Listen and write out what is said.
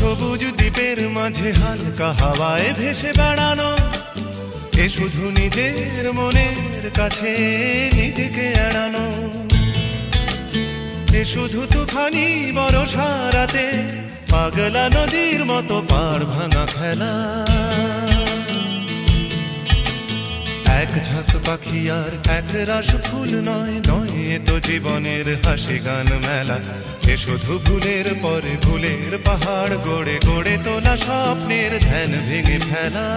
সবুজ দ্বীপের মাঝে হালকা হাওয়ায় ভেসে বেড়ানো, এ শুধু নিজের মনের কাছে নিজেকে এড়ানো, এ শুধু তুফানি বরষা রাতে পাগলা নদীর মতো পাড় ভাঙা খেলা। এক ঝাঁক পাখি আর এক রাশ ফুল নয়, নয় এ তো জীবনের হাসি গান মেলা। এ শুধু ভুলের পরে ভুলের পাহাড় গড়ে গড়ে তোলা স্বপ্নের ধ্যান ভেঙে ফেলা।